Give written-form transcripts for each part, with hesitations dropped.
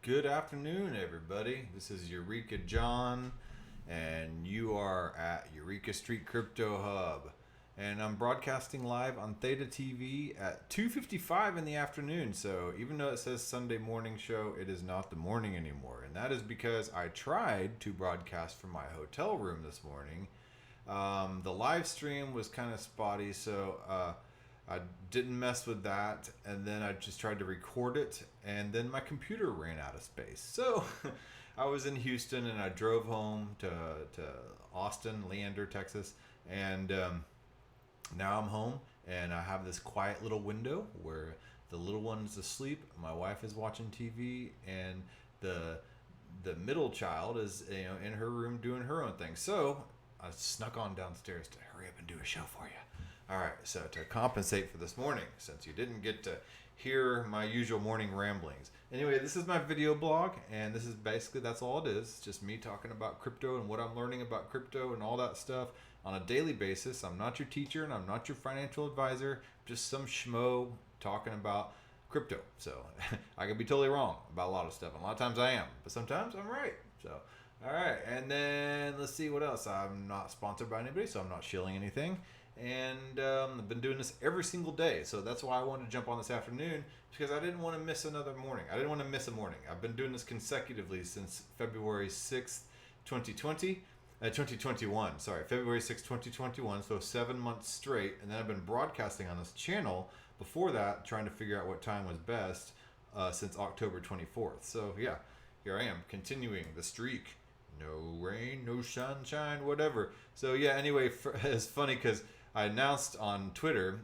Good afternoon, everybody. This is Eureka John, and you are at Eureka Street Crypto Hub. And I'm broadcasting live on Theta TV at 2:55 in the afternoon. So even though it says Sunday morning show, it is not the morning anymore. And that is because I tried to broadcast from my hotel room this morning. The live stream was kind of spotty, so I didn't mess with that, and then I just tried to record it, and then my computer ran out of space. So I was in Houston, and I drove home to Austin, Leander, Texas, and now I'm home, and I have this quiet little window where the little one's asleep, my wife is watching TV, and the middle child is in her room doing her own thing. So I snuck on downstairs to hurry up and do a show for you. All right, so to compensate for this morning, since you didn't get to hear my usual morning ramblings. Anyway, this is my video blog, and this is basically, that's all it is. Just me talking about crypto and what I'm learning about crypto and all that stuff on a daily basis. I'm not your teacher, and I'm not your financial advisor. Just some schmo talking about crypto. So I could be totally wrong about a lot of stuff, and a lot of times I am, but sometimes I'm right. So, all right, and then let's see what else. I'm not sponsored by anybody, so I'm not shilling anything. And I've been doing this every single day, so that's why I wanted to jump on this afternoon, because I didn't want to miss another morning. I didn't want to miss a morning. I've been doing this consecutively since February 6th, 2021. Sorry, February 6th, 2021, so 7 months straight, and then I've been broadcasting on this channel before that, trying to figure out what time was best since October 24th. So yeah, here I am, continuing the streak. No rain, no sunshine, whatever. So yeah, anyway, it's funny because I announced on Twitter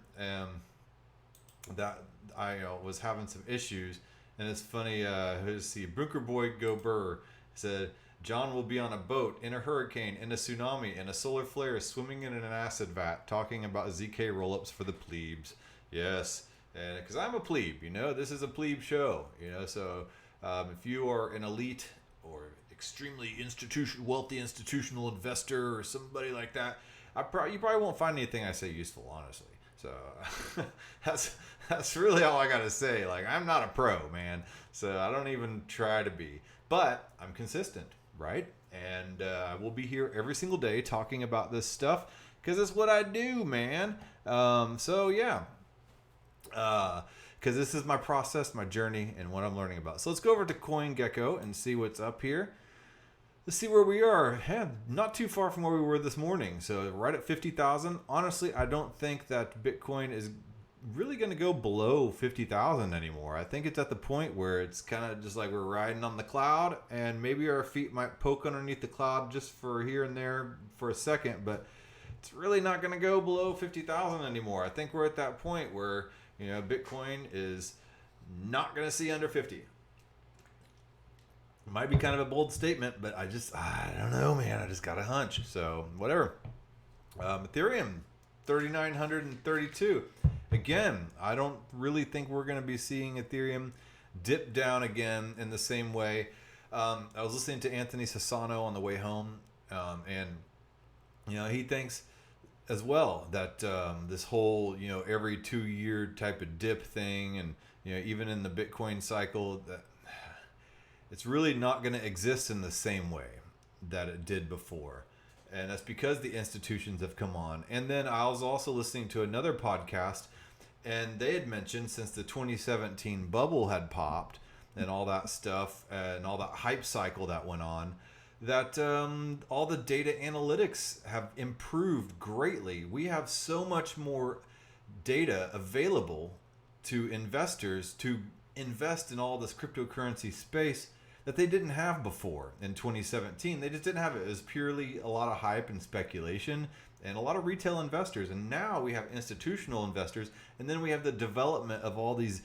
that I was having some issues, and it's funny. Let's see, Bunker Boy Go Burr said John will be on a boat in a hurricane, in a tsunami, in a solar flare, swimming in an acid vat, talking about ZK rollups for the plebes. Yes, and because I'm a plebe, this is a plebe show, So if you are an elite or extremely wealthy institutional investor or somebody like that, you probably won't find anything I say useful, honestly. So that's really all I gotta say. Like, I'm not a pro, man, so I don't even try to be, but I'm consistent, right? And I will be here every single day talking about this stuff because it's what I do, man. So yeah, because this is my process, my journey, and what I'm learning about. So let's go over to CoinGecko and see what's up here. Let's see where we are. Not too far from where we were this morning. So right at 50,000. Honestly, I don't think that Bitcoin is really going to go below 50,000 anymore. I think it's at the point where it's kind of just like we're riding on the cloud, and maybe our feet might poke underneath the cloud just for here and there for a second, but it's really not going to go below 50,000 anymore. I think we're at that point where, Bitcoin is not going to see under 50. Might be kind of a bold statement, but I don't know, man. I just got a hunch. So whatever. Ethereum, 3,932. Again, I don't really think we're going to be seeing Ethereum dip down again in the same way. I was listening to Anthony Sassano on the way home, and he thinks as well that this whole every 2-year type of dip thing, and even in the Bitcoin cycle, that it's really not going to exist in the same way that it did before. And that's because the institutions have come on. And then I was also listening to another podcast, and they had mentioned since the 2017 bubble had popped and all that stuff and all that hype cycle that went on, that all the data analytics have improved greatly. We have so much more data available to investors to invest in all this cryptocurrency space that they didn't have before in 2017. They just didn't have it. It was purely a lot of hype and speculation and a lot of retail investors. And now we have institutional investors, and then we have the development of all these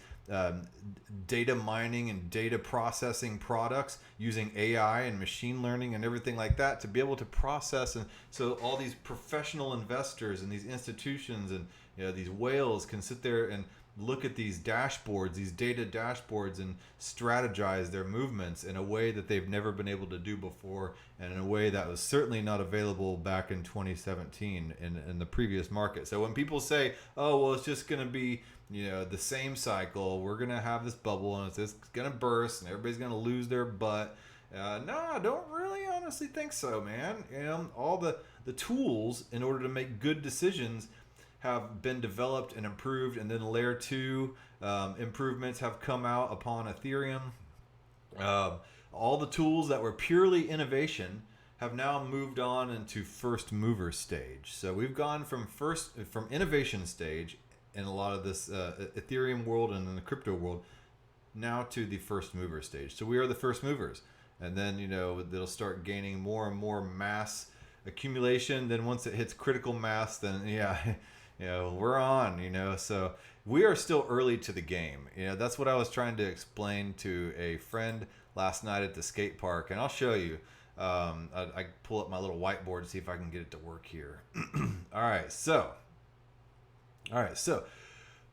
data mining and data processing products using AI and machine learning and everything like that to be able to process. And so all these professional investors and these institutions and these whales can sit there and look at these dashboards, these data dashboards, and strategize their movements in a way that they've never been able to do before, and in a way that was certainly not available back in 2017 in the previous market. So when people say, oh, well, it's just going to be, the same cycle, we're going to have this bubble and it's going to burst and everybody's going to lose their butt. No, I don't really honestly think so, man. All the tools in order to make good decisions have been developed and improved, and then layer 2 improvements have come out upon Ethereum. All the tools that were purely innovation have now moved on into first mover stage. So we've gone from innovation stage in a lot of this Ethereum world and in the crypto world now to the first mover stage. So we are the first movers, and then they'll start gaining more and more mass accumulation. Then once it hits critical mass, then we're on. So we are still early to the game. That's what I was trying to explain to a friend last night at the skate park, and I'll show you. I pull up my little whiteboard to see if I can get it to work here. All right, so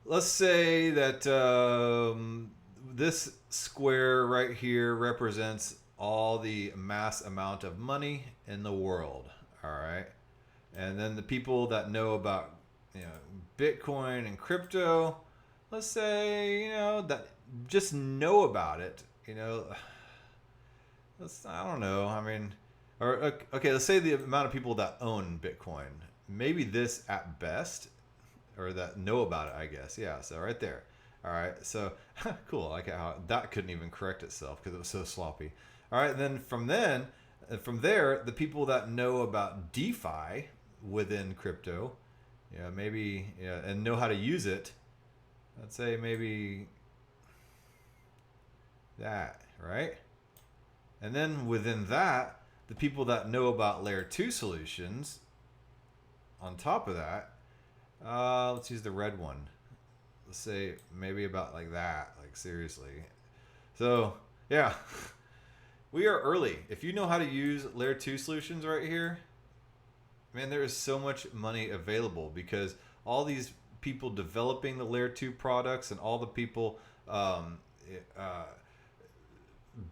let's say that this square right here represents all the mass amount of money in the world. All right, and then the people that know about Bitcoin and crypto, let's say that just know about it. I don't know. I mean, or okay, let's say the amount of people that own Bitcoin. Maybe this at best, or that know about it, I guess. Yeah. So right there. All right. So cool. I like how that couldn't even correct itself because it was so sloppy. All right. From there, the people that know about DeFi within crypto, maybe, and know how to use it. Let's say maybe that, right? And then within that, the people that know about layer 2 solutions, on top of that, let's use the red one. Let's say maybe about like that, like seriously. So yeah, we are early. If you know how to use layer 2 solutions right here, man, there is so much money available because all these people developing the layer 2 products and all the people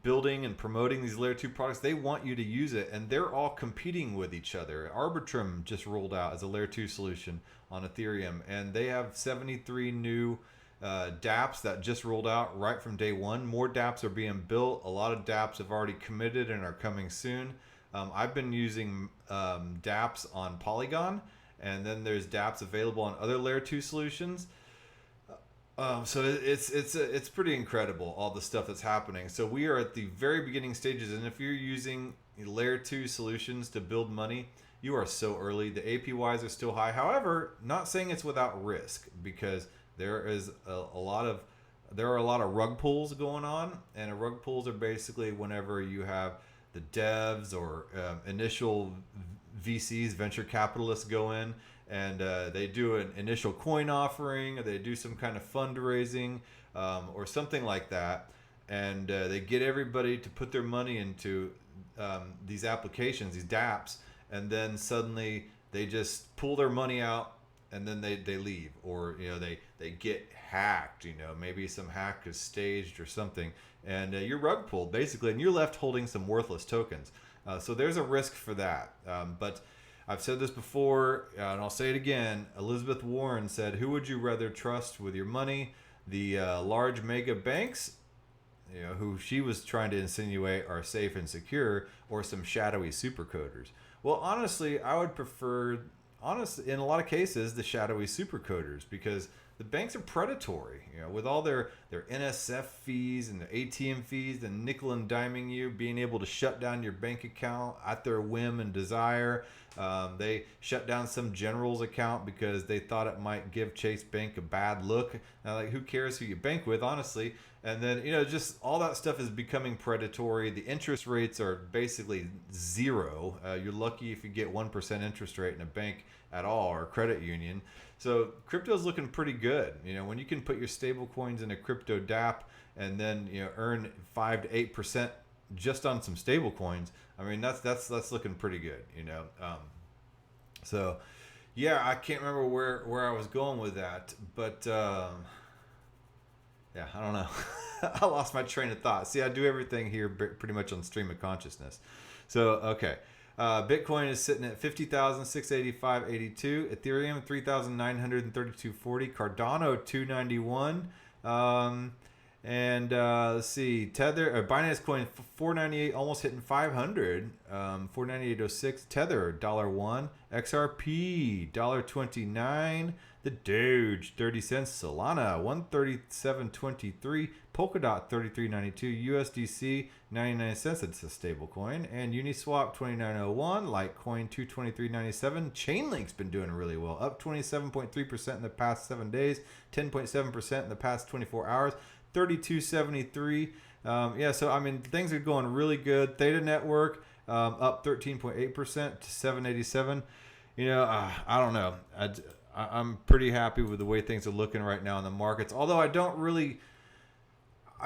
building and promoting these layer 2 products, they want you to use it, and they're all competing with each other. Arbitrum just rolled out as a layer 2 solution on Ethereum, and they have 73 new dApps that just rolled out right from day one. More dApps are being built. A lot of dApps have already committed and are coming soon. I've been using dApps on Polygon, and then there's dApps available on other layer 2 solutions. So it's pretty incredible, all the stuff that's happening. So we are at the very beginning stages, and if you're using layer 2 solutions to build money, you are so early. The APYs are still high. However, not saying it's without risk, because there are a lot of rug pulls going on, and rug pulls are basically whenever you have the devs or initial VCs, venture capitalists, go in and they do an initial coin offering, or they do some kind of fundraising or something like that, and they get everybody to put their money into these applications, these dApps, and then suddenly they just pull their money out, and then they leave, or they get hacked. Maybe some hack is staged or something, and you're rug pulled basically, and you're left holding some worthless tokens. So there's a risk for that. But I've said this before, and I'll say it again. Elizabeth Warren said, "Who would you rather trust with your money? The large mega banks, who she was trying to insinuate are safe and secure, or some shadowy supercoders?" Well, honestly, I would prefer, in a lot of cases, the shadowy supercoders, because the banks are predatory, with all their NSF fees and their ATM fees and nickel and diming you, being able to shut down your bank account at their whim and desire. They shut down some general's account because they thought it might give Chase Bank a bad look. Now, who cares who you bank with, honestly? And then, just all that stuff is becoming predatory. The interest rates are basically zero. You're lucky if you get 1% interest rate in a bank at all, or a credit union. So crypto is looking pretty good. When you can put your stable coins in a crypto dApp and then earn 5 to 8% just on some stable coins, I mean that's looking pretty good. So yeah, I can't remember where I was going with that, but Yeah, I don't know. I lost my train of thought. See, I do everything here pretty much on stream of consciousness. So, okay. Bitcoin is sitting at 50,685.82. Ethereum 3,932.40. Cardano 291. And let's see, Tether, Binance Coin 498, almost hitting 500. 498.06. Tether $1. XRP $1.29. The Doge 30 cents. Solana 137.23. Polkadot 33.92. USDC 99 cents. It's a stable coin. And Uniswap 29.01. Litecoin 223.97. Chainlink's been doing really well, up 27.3% in the past 7 days, 10.7% in the past 24 hours. 32.73. Yeah, so I mean things are going really good. Theta Network up 13.8% to 787. I don't know. I'm pretty happy with the way things are looking right now in the markets. Although I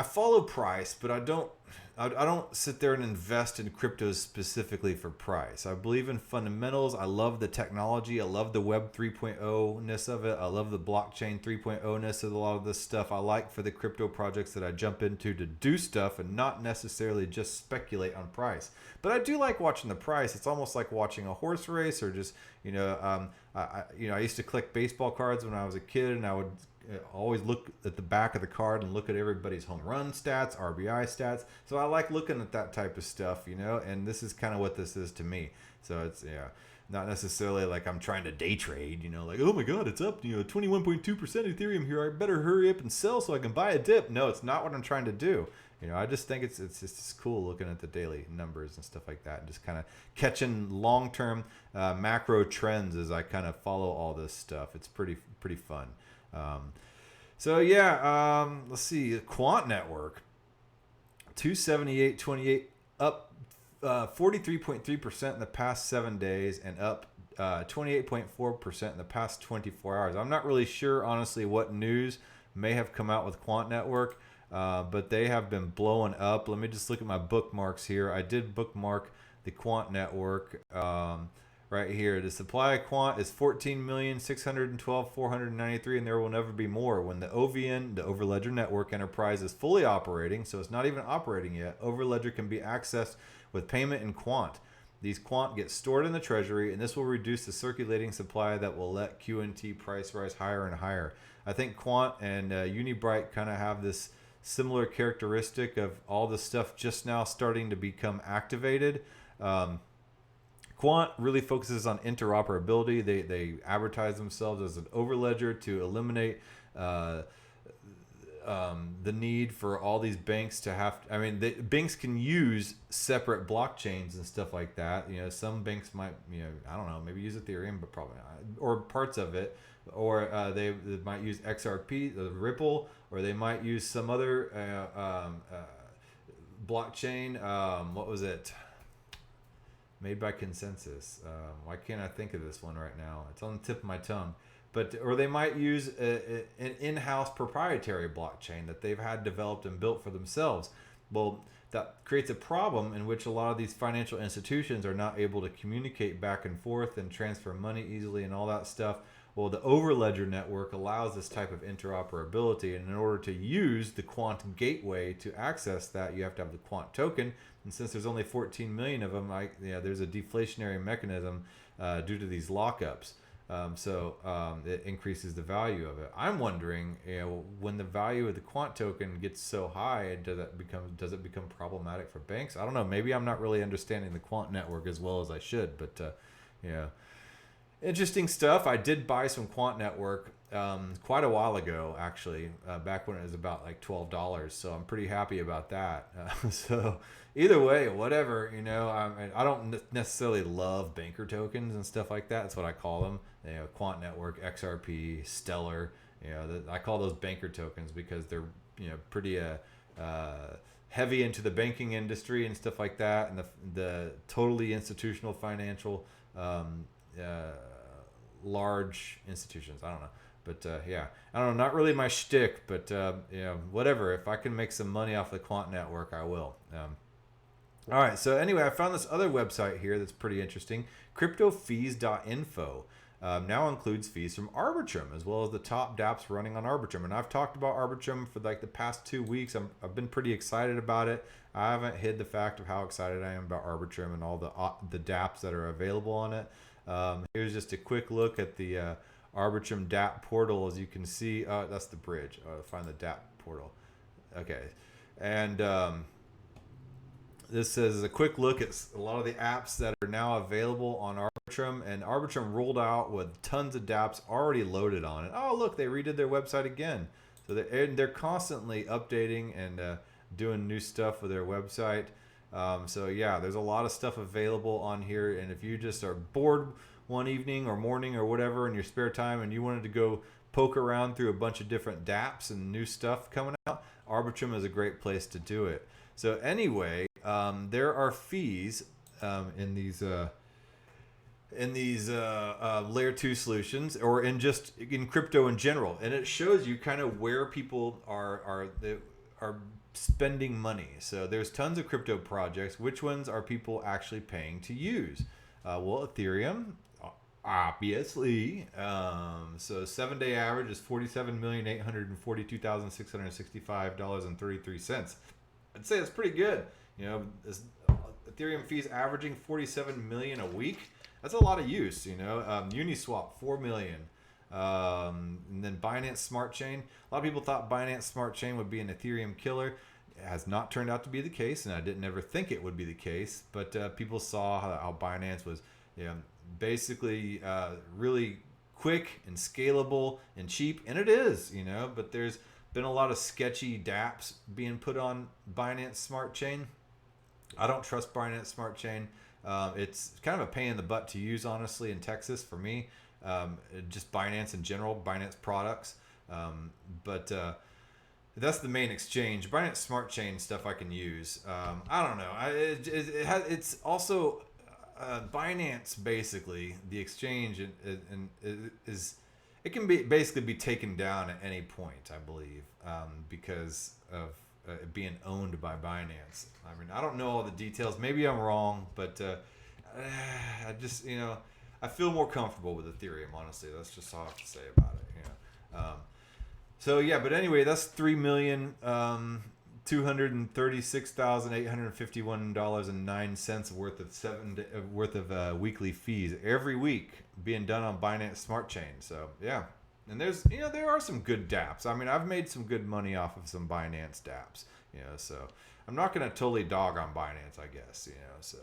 follow price, but I don't sit there and invest in cryptos specifically for price. I believe in fundamentals. I love the technology. I love the Web 3.0-ness of it. I love the blockchain 3.0-ness of a lot of this stuff. I like for the crypto projects that I jump into to do stuff and not necessarily just speculate on price. But I do like watching the price. It's almost like watching a horse race or just, I used to collect baseball cards when I was a kid, and I would always look at the back of the card and look at everybody's home run stats, RBI stats. So I like looking at that type of stuff, and this is kind of what this is to me. So it's, not necessarily like I'm trying to day trade, like, oh my God, it's up, 21.2% Ethereum here. I better hurry up and sell so I can buy a dip. No, it's not what I'm trying to do. I just think it's just cool looking at the daily numbers and stuff like that, and just kind of catching long-term macro trends as I kind of follow all this stuff. It's pretty fun. Let's see. Quant Network 278.28, up 43.3% in the past 7 days, and up 28.4% in the past 24 hours. I'm not really sure, honestly, what news may have come out with Quant Network, but they have been blowing up. Let me just look at my bookmarks here. I did bookmark the Quant Network right here. The supply of Quant is 14,612,493, and there will never be more. When the OVN, the Overledger Network Enterprise, is fully operating, so it's not even operating yet, Overledger can be accessed with payment in Quant. These Quant get stored in the treasury, and this will reduce the circulating supply that will let QNT price rise higher and higher. I think Quant and Unibright kind of have this similar characteristic of all the stuff just now starting to become activated. Quant really focuses on interoperability. They advertise themselves as an overledger to eliminate the need for all these banks to have. Banks can use separate blockchains and stuff like that. Some banks might, I don't know, maybe use Ethereum, but probably not, or parts of it, or they might use XRP, the Ripple, or they might use some other blockchain. What was it? Made by Consensus. Why can't I think of this one right now? It's on the tip of my tongue. Or they might use an in-house proprietary blockchain that they've had developed and built for themselves. Well, that creates a problem in which a lot of these financial institutions are not able to communicate back and forth and transfer money easily and all that stuff. Well, the Overledger network allows this type of interoperability, and in order to use the Quant gateway to access that, you have to have the Quant token. And since there's only 14 million of them, there's a deflationary mechanism due to these lockups. It increases the value of it. I'm wondering, when the value of the Quant token gets so high, does it become problematic for banks? I don't know. Maybe I'm not really understanding the Quant network as well as I should, but interesting stuff. I did buy some Quant Network quite a while ago, actually, back when it was about like $12. So I'm pretty happy about that. So either way, whatever, I don't necessarily love banker tokens and stuff like that. That's what I call them. Quant Network, XRP, Stellar. I call those banker tokens because they're pretty heavy into the banking industry and stuff like that, and the totally institutional financial. Large institutions. I don't know. But I don't know. Not really my shtick, but whatever. If I can make some money off the Quant Network, I will. All right. So anyway, I found this other website here that's pretty interesting. Cryptofees.info. now includes fees from Arbitrum, as well as the top dApps running on Arbitrum. And I've talked about Arbitrum for like the past 2 weeks. I've been pretty excited about it. I haven't hid the fact of how excited I am about Arbitrum and all the dApps that are available on it. Here's just a quick look at the Arbitrum dApp portal. As you can see, that's the bridge. Find the dApp portal. Okay, and this says a quick look at a lot of the apps that are now available on Arbitrum, and Arbitrum rolled out with tons of dApps already loaded on it. Oh, look, they redid their website again. So they're constantly updating and doing new stuff with their website. So yeah, there's a lot of stuff available on here, and if you just are bored one evening or morning or whatever in your spare time and you wanted to go poke around through a bunch of different dApps and new stuff coming out, Arbitrum is a great place to do it. So anyway, there are fees in these layer 2 solutions, or in crypto in general, and it shows you kind of where people are spending money. So there's tons of crypto projects. Which ones are people actually paying to use? Well, Ethereum, obviously. So 7-day average is $47,842,665.33. I'd say that's pretty good. You know, Ethereum fees averaging 47 million a week. That's a lot of use. You know, Uniswap 4 million. And then Binance Smart Chain. A lot of people thought Binance Smart Chain would be an Ethereum killer. It has not turned out to be the case, and I didn't ever think it would be the case. But people saw how Binance was, basically really quick and scalable and cheap, and it is, But there's been a lot of sketchy dApps being put on Binance Smart Chain. I don't trust Binance Smart Chain. It's kind of a pain in the butt to use, honestly, in Texas for me. Just Binance in general, Binance products. But that's the main exchange. Binance Smart Chain stuff I can use. I don't know. It's also Binance, basically the exchange, and it can basically be taken down at any point, I believe, because of being owned by Binance. I mean, I don't know all the details. Maybe I'm wrong, but I just, I feel more comfortable with Ethereum, honestly. That's just all I have to say about it. So yeah, but anyway, that's $3,236,851.09 worth of weekly fees every week being done on Binance Smart Chain. So yeah, and there are some good dApps. I mean, I've made some good money off of some Binance dApps. So I'm not gonna totally dog on Binance, I guess. So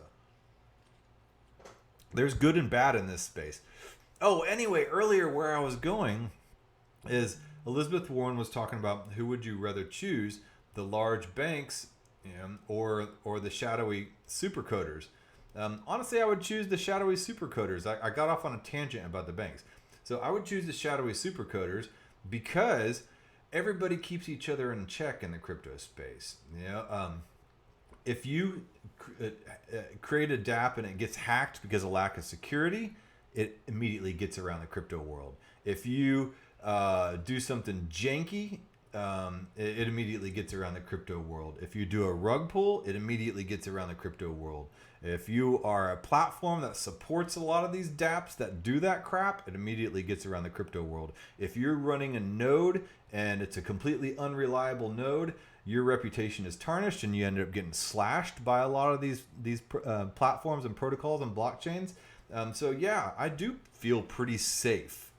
there's good and bad in this space. Oh, anyway, earlier where I was going is Elizabeth Warren was talking about who would you rather choose, the large banks, or the shadowy supercoders. Honestly, I would choose the shadowy supercoders. I got off on a tangent about the banks. So I would choose the shadowy supercoders because everybody keeps each other in check in the crypto space. If you create a dApp and it gets hacked because of lack of security, it immediately gets around the crypto world. If you do something janky, it immediately gets around the crypto world. If you do a rug pull, it immediately gets around the crypto world. If you are a platform that supports a lot of these dApps that do that crap, it immediately gets around the crypto world. If you're running a node and it's a completely unreliable node, your reputation is tarnished and you end up getting slashed by a lot of these platforms and protocols and blockchains. So yeah, I do feel pretty safe,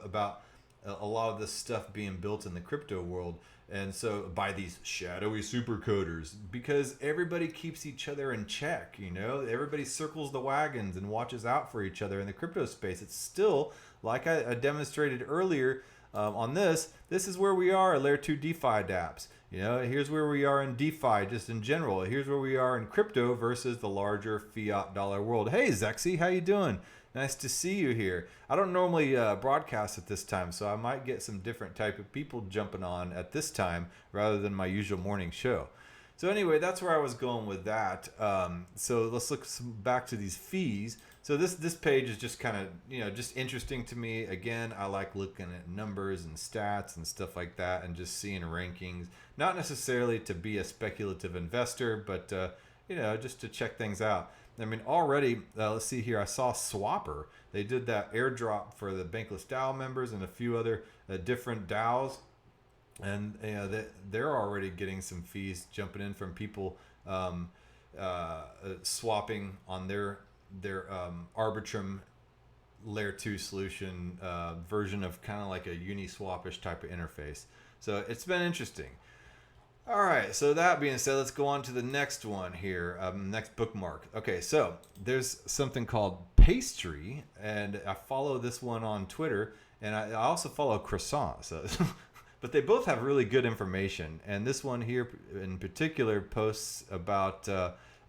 about a lot of this stuff being built in the crypto world. And so by these shadowy supercoders, because everybody keeps each other in check, everybody circles the wagons and watches out for each other in the crypto space. It's still, like I demonstrated earlier on this is where we are at Layer 2 DeFi dApps. Here's where we are in DeFi just in general. Here's where we are in crypto versus the larger fiat dollar world. Hey, Zexy, how you doing? Nice to see you here. I don't normally broadcast at this time, so I might get some different type of people jumping on at this time rather than my usual morning show. So anyway, that's where I was going with that. So let's look back to these fees. So this page is just kind of, just interesting to me. Again, I like looking at numbers and stats and stuff like that and just seeing rankings. Not necessarily to be a speculative investor, but, just to check things out. I mean, already, let's see here. I saw Swapper. They did that airdrop for the Bankless DAO members and a few other different DAOs, and they're already getting some fees jumping in from people um, swapping on their Arbitrum layer 2 solution version of kind of like a Uniswap-ish type of interface. So it's been interesting. All right, so that being said, let's go on to the next one here, next bookmark. Okay, so there's something called Pastry, and I follow this one on Twitter, and I also follow Croissant. So, but they both have really good information, and this one here in particular posts about,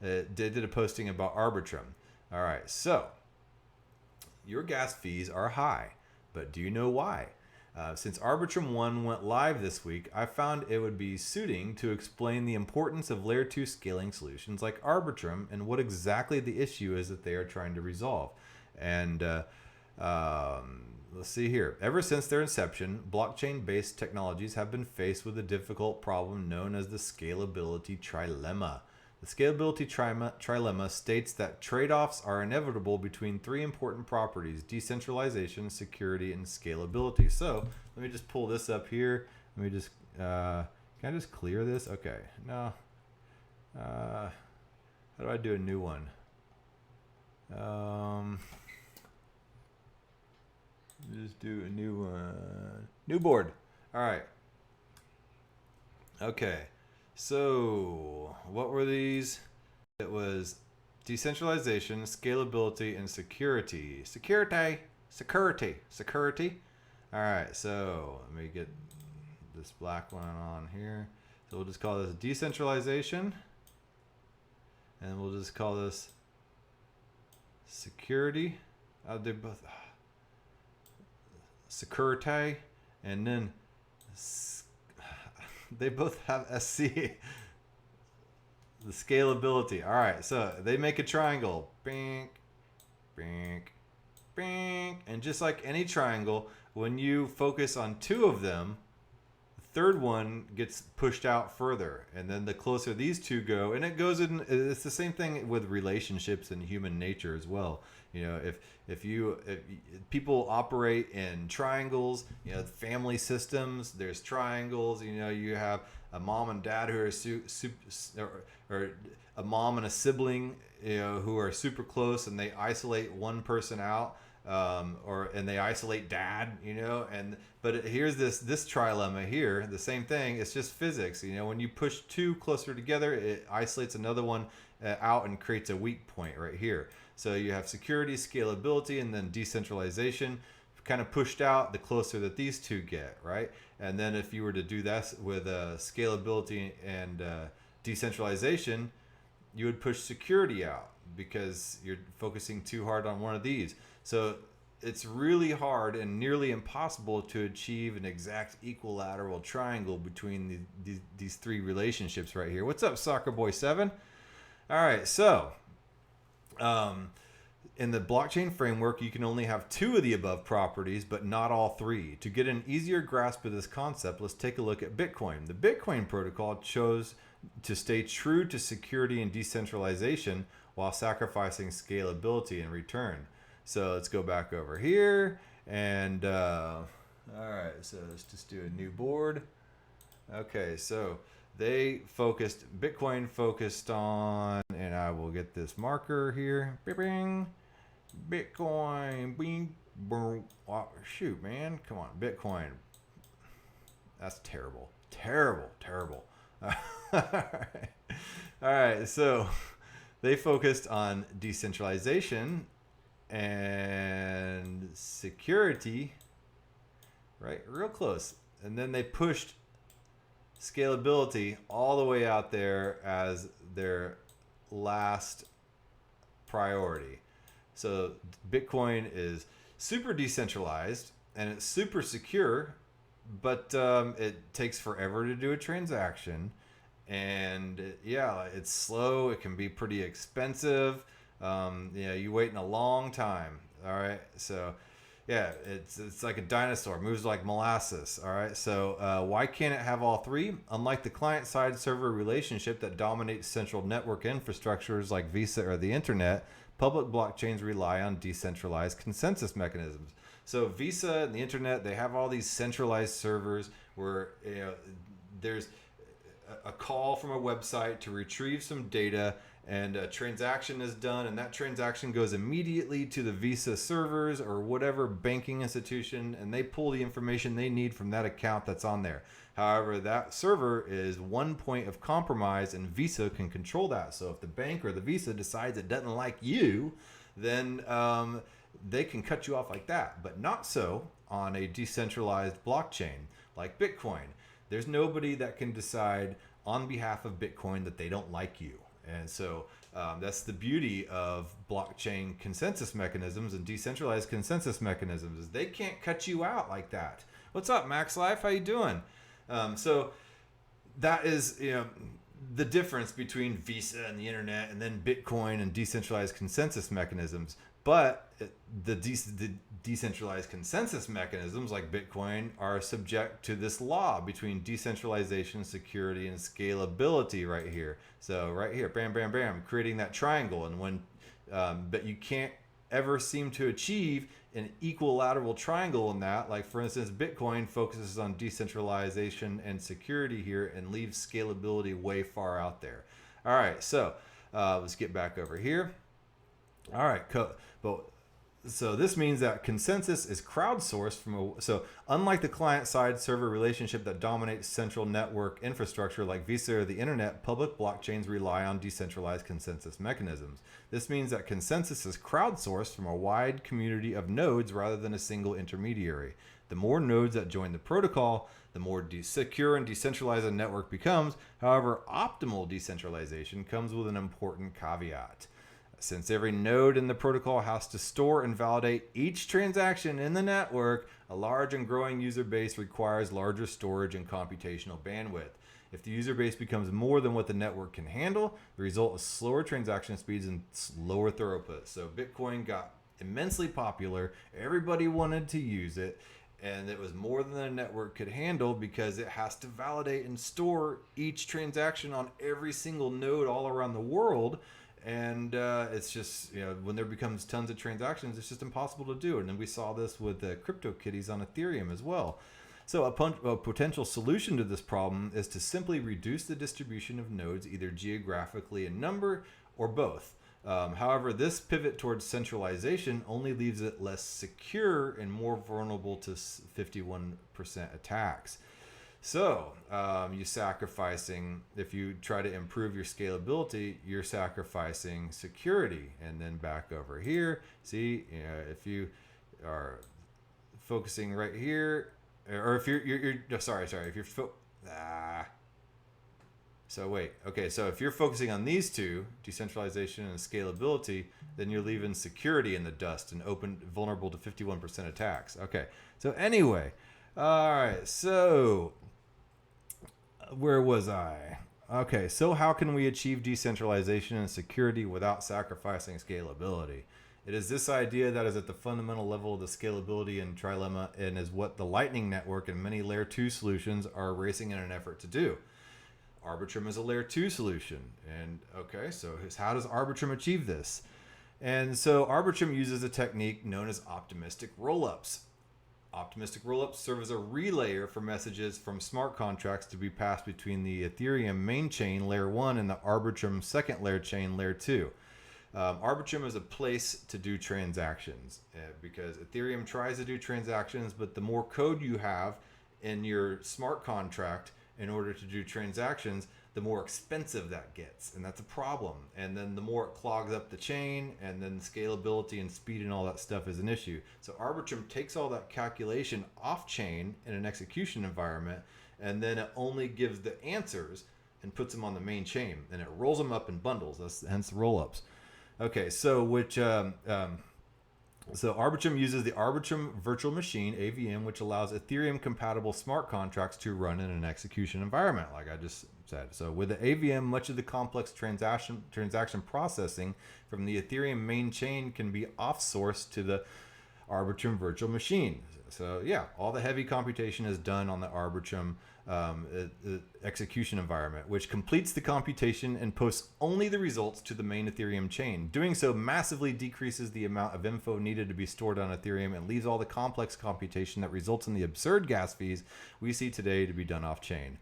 they did a posting about Arbitrum. All right, so your gas fees are high, but do you know why? Since Arbitrum 1 went live this week, I found it would be suiting to explain the importance of Layer 2 scaling solutions like Arbitrum and what exactly the issue is that they are trying to resolve. And let's see here. Ever since their inception, blockchain-based technologies have been faced with a difficult problem known as the scalability trilemma. The scalability trilemma states that trade-offs are inevitable between three important properties: decentralization, security, and scalability. So let me just pull this up here. Let me just, can I just clear this? Okay, no. How do I do a new one? Just do a new one. New board. All right. Okay. So, what were these? It was decentralization, scalability, and security. Security. All right, so let me get this black one on here. So we'll just call this decentralization, and we'll just call this security. They both security, and then they both have SC. The scalability. All right, so they make a triangle. Bink, bink, bink. And just like any triangle, when you focus on two of them, the third one gets pushed out further. And then the closer these two go, and it goes in, it's the same thing with relationships and human nature as well. You know, if people operate in triangles, you know, family systems, there's triangles. You know, you have a mom and dad who are or a mom and a sibling, you know, who are super close, and they isolate one person out, and they isolate dad, you know. But here's this trilemma here, the same thing. It's just physics, you know. When you push two closer together, it isolates another one out and creates a weak point right here. So you have security, scalability, and then decentralization kind of pushed out the closer that these two get, right? And then if you were to do that with scalability and decentralization, you would push security out because you're focusing too hard on one of these. So it's really hard and nearly impossible to achieve an exact equilateral triangle between these three relationships right here. What's up, Soccer Boy 7? All right, so in the blockchain framework, you can only have two of the above properties, but not all three. To get an easier grasp of this concept, let's take a look at Bitcoin. The Bitcoin protocol chose to stay true to security and decentralization while sacrificing scalability in return. So let's go back over here, and all right, so let's just do a new board. Okay, so Bitcoin focused on, and I will get this marker here. Bing, Bitcoin, bing, boom. Oh, shoot, man, come on, Bitcoin. That's terrible. All right, so they focused on decentralization and security, right? Real close. And then they pushed scalability all the way out there as their last priority. So Bitcoin is super decentralized and it's super secure, but it takes forever to do a transaction, and it's slow. It can be pretty expensive. You waiting a long time. All right, so Yeah, it's like a dinosaur, moves like molasses. All right, so why can't it have all three? Unlike the client-side server relationship that dominates central network infrastructures like Visa or the internet, public blockchains rely on decentralized consensus mechanisms. So Visa and the internet, they have all these centralized servers where there's a call from a website to retrieve some data, and a transaction is done, and that transaction goes immediately to the Visa servers or whatever banking institution, and they pull the information they need from that account that's on there. However, that server is one point of compromise, and Visa can control that. So if the bank or the Visa decides it doesn't like you, then they can cut you off like that. But not so on a decentralized blockchain like Bitcoin. There's nobody that can decide on behalf of Bitcoin that they don't like you. And so that's the beauty of blockchain consensus mechanisms and decentralized consensus mechanisms, is they can't cut you out like that. What's up, Max Life? How you doing? So that is, the difference between Visa and the internet, and then Bitcoin and decentralized consensus mechanisms. But the decentralized consensus mechanisms like Bitcoin are subject to this law between decentralization, security, and scalability right here. So right here, bam, bam, bam, creating that triangle. And when, but you can't ever seem to achieve an equilateral triangle in that. Like for instance, Bitcoin focuses on decentralization and security here and leaves scalability way far out there. All right, so let's get back over here. All right, so this means that consensus is crowdsourced so unlike the client-side server relationship that dominates central network infrastructure like Visa or the internet, public blockchains rely on decentralized consensus mechanisms. This means that consensus is crowdsourced from a wide community of nodes rather than a single intermediary. The more nodes that join the protocol, the more secure and decentralized a network becomes. However, optimal decentralization comes with an important caveat. Since every node in the protocol has to store and validate each transaction in the network, a large and growing user base requires larger storage and computational bandwidth. If the user base becomes more than what the network can handle, the result is slower transaction speeds and lower throughput. So Bitcoin got immensely popular. Everybody wanted to use it, and it was more than the network could handle because it has to validate and store each transaction on every single node all around the world. And it's just, when there becomes tons of transactions, it's just impossible to do. And then we saw this with the CryptoKitties on Ethereum as well. So a potential solution to this problem is to simply reduce the distribution of nodes, either geographically in number or both. However, this pivot towards centralization only leaves it less secure and more vulnerable to 51% attacks. So you're sacrificing, if you try to improve your scalability, you're sacrificing security. And then back over here, see, if you are focusing right here, or if you're sorry, if you're so if you're focusing on these two, decentralization and scalability, then you're leaving security in the dust and vulnerable to 51% attacks. Okay, so anyway, all right, so where was I? Okay, so how can we achieve decentralization and security without sacrificing scalability? It is this idea that is at the fundamental level of the scalability and trilemma, and is what the Lightning Network and many Layer 2 solutions are racing in an effort to do. Arbitrum is a Layer 2 solution. And okay, so how does Arbitrum achieve this? And so Arbitrum uses a technique known as optimistic rollups. Optimistic rollups serve as a relayer for messages from smart contracts to be passed between the Ethereum main chain, Layer 1, and the Arbitrum second layer chain, Layer 2. Arbitrum is a place to do transactions because Ethereum tries to do transactions, but the more code you have in your smart contract in order to do transactions, the more expensive that gets, and that's a problem. And then the more it clogs up the chain, and then scalability and speed and all that stuff is an issue. So Arbitrum takes all that calculation off chain in an execution environment, and then it only gives the answers and puts them on the main chain, and it rolls them up in bundles. That's hence the rollups. Okay, so so Arbitrum uses the Arbitrum Virtual Machine, AVM, which allows Ethereum-compatible smart contracts to run in an execution environment, like I just said. So with the AVM, much of the complex transaction processing from the Ethereum main chain can be off-sourced to the Arbitrum virtual machine. So yeah, all the heavy computation is done on the Arbitrum execution environment, which completes the computation and posts only the results to the main Ethereum chain. Doing so massively decreases the amount of info needed to be stored on Ethereum and leaves all the complex computation that results in the absurd gas fees we see today to be done off-chain.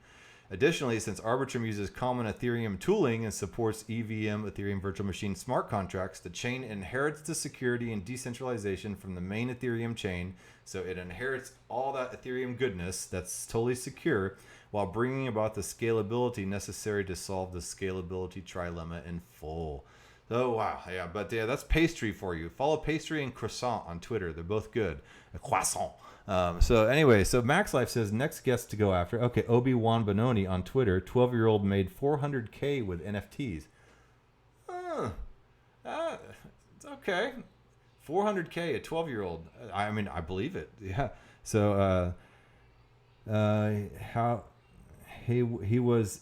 Additionally, since Arbitrum uses common Ethereum tooling and supports EVM Ethereum Virtual Machine smart contracts, the chain inherits the security and decentralization from the main Ethereum chain. So it inherits all that Ethereum goodness that's totally secure while bringing about the scalability necessary to solve the scalability trilemma in full. Oh, wow. Yeah, but yeah, that's Pastry for you. Follow Pastry and Croissant on Twitter. They're both good. Croissant. So anyway, so Max Life says next guest to go after. Okay, Obi-Wan Benoni on Twitter. 12-year-old made $400K with NFTs. It's okay. 400K, a 12-year-old. I mean, I believe it. Yeah. So how he was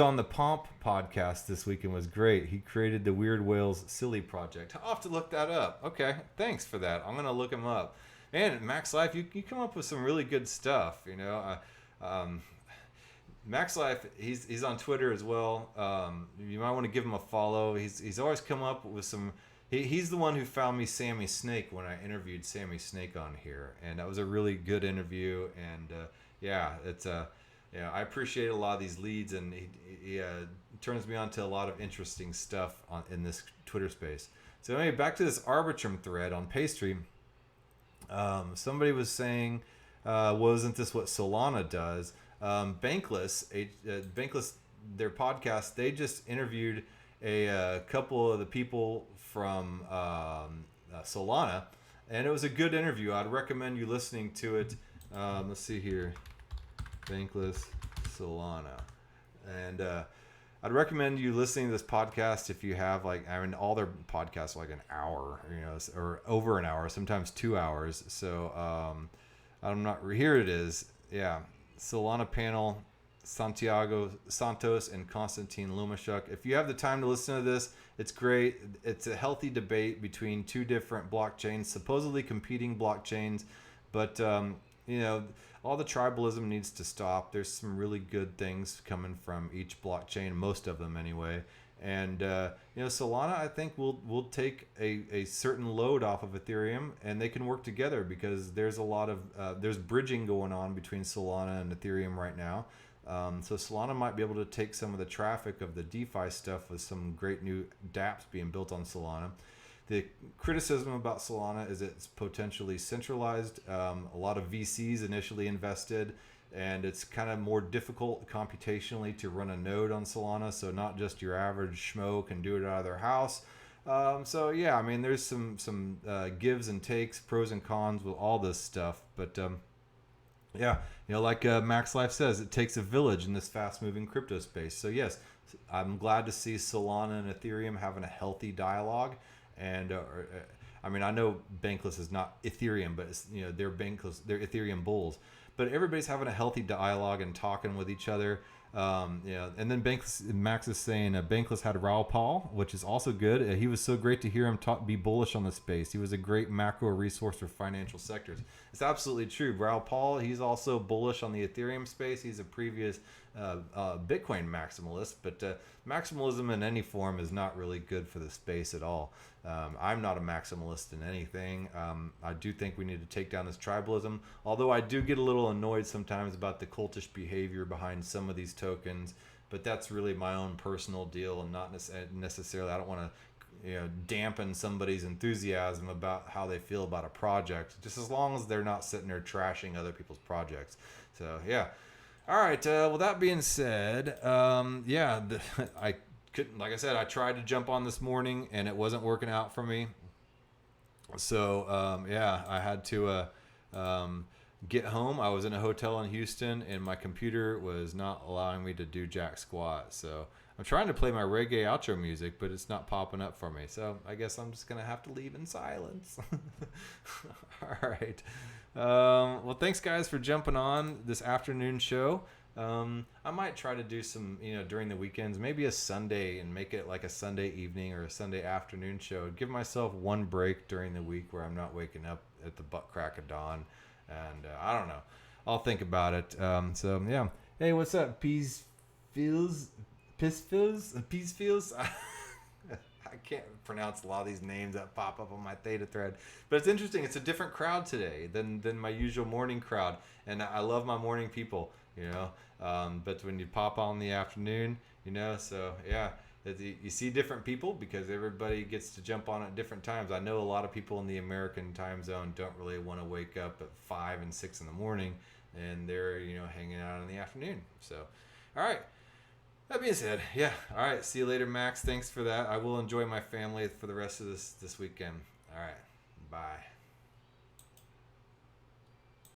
on the Pomp podcast this week and was great. He created the Weird Whales Silly Project. I'll have to look that up. Okay, thanks for that. I'm gonna look him up. Man, Max Life, you come up with some really good stuff. You know, Max Life, he's on Twitter as well. You might want to give him a follow. He's always come up with some. He's the one who found me Sammy Snake when I interviewed Sammy Snake on here, and that was a really good interview. And yeah, it's yeah, I appreciate a lot of these leads, and he turns me on to a lot of interesting stuff in this Twitter space. So anyway, back to this Arbitrum thread on Pastry. Somebody was saying, wasn't this what Solana does? Bankless, their podcast, they just interviewed a couple of the people from Solana, and it was a good interview. I'd recommend you listening to it. Let's see here. Bankless Solana, and I'd recommend you listening to this podcast if you have all their podcasts are like an hour, or over an hour, sometimes 2 hours. So I'm not here. It is, yeah. Solana panel, Santiago Santos and Konstantin Lumashuk. If you have the time to listen to this, it's great. It's a healthy debate between two different blockchains, supposedly competing blockchains, but all the tribalism needs to stop. There's some really good things coming from each blockchain, most of them anyway. And Solana, I think will take a certain load off of Ethereum, and they can work together because there's a lot of there's bridging going on between Solana and Ethereum right now. So Solana might be able to take some of the traffic of the DeFi stuff with some great new dApps being built on Solana. The criticism about Solana is it's potentially centralized. A lot of VCs initially invested, and it's kind of more difficult computationally to run a node on Solana. So not just your average schmo can do it out of their house. So yeah, I mean, there's some gives and takes, pros and cons with all this stuff. But yeah, like Max Life says, it takes a village in this fast-moving crypto space. So yes, I'm glad to see Solana and Ethereum having a healthy dialogue. And I mean, I know Bankless is not Ethereum, but it's, they're Bankless, they're Ethereum bulls. But everybody's having a healthy dialogue and talking with each other. And then Max is saying Bankless had Raoul Paul, which is also good. He was so great to hear him be bullish on the space. He was a great macro resource for financial sectors. It's absolutely true. Raoul Paul, he's also bullish on the Ethereum space. He's a previous Bitcoin maximalist, but maximalism in any form is not really good for the space at all. I'm not a maximalist in anything. I do think we need to take down this tribalism, although I do get a little annoyed sometimes about the cultish behavior behind some of these tokens, but that's really my own personal deal and not necessarily, I don't want to dampen somebody's enthusiasm about how they feel about a project, just as long as they're not sitting there trashing other people's projects. So yeah. All right. Well, that being said, I couldn't, like I said, I tried to jump on this morning and it wasn't working out for me. So I had to get home. I was in a hotel in Houston and my computer was not allowing me to do jack squat. So I'm trying to play my reggae outro music, but it's not popping up for me. So I guess I'm just going to have to leave in silence. All right. Well, thanks guys for jumping on this afternoon show. I might try to do some, during the weekends, maybe a Sunday, and make it like a Sunday evening or a Sunday afternoon show. Give myself one break during the week where I'm not waking up at the butt crack of dawn. And I don't know. I'll think about it. So yeah. Hey, what's up? Piss feels. I can't pronounce a lot of these names that pop up on my Theta thread, but it's interesting. It's a different crowd today than my usual morning crowd, and I love my morning people, But when you pop on in the afternoon, so yeah, you see different people because everybody gets to jump on at different times. I know a lot of people in the American time zone don't really want to wake up at 5 and 6 in the morning, and they're hanging out in the afternoon. So, all right. That being said, yeah. All right. See you later, Max. Thanks for that. I will enjoy my family for the rest of this weekend. All right. Bye.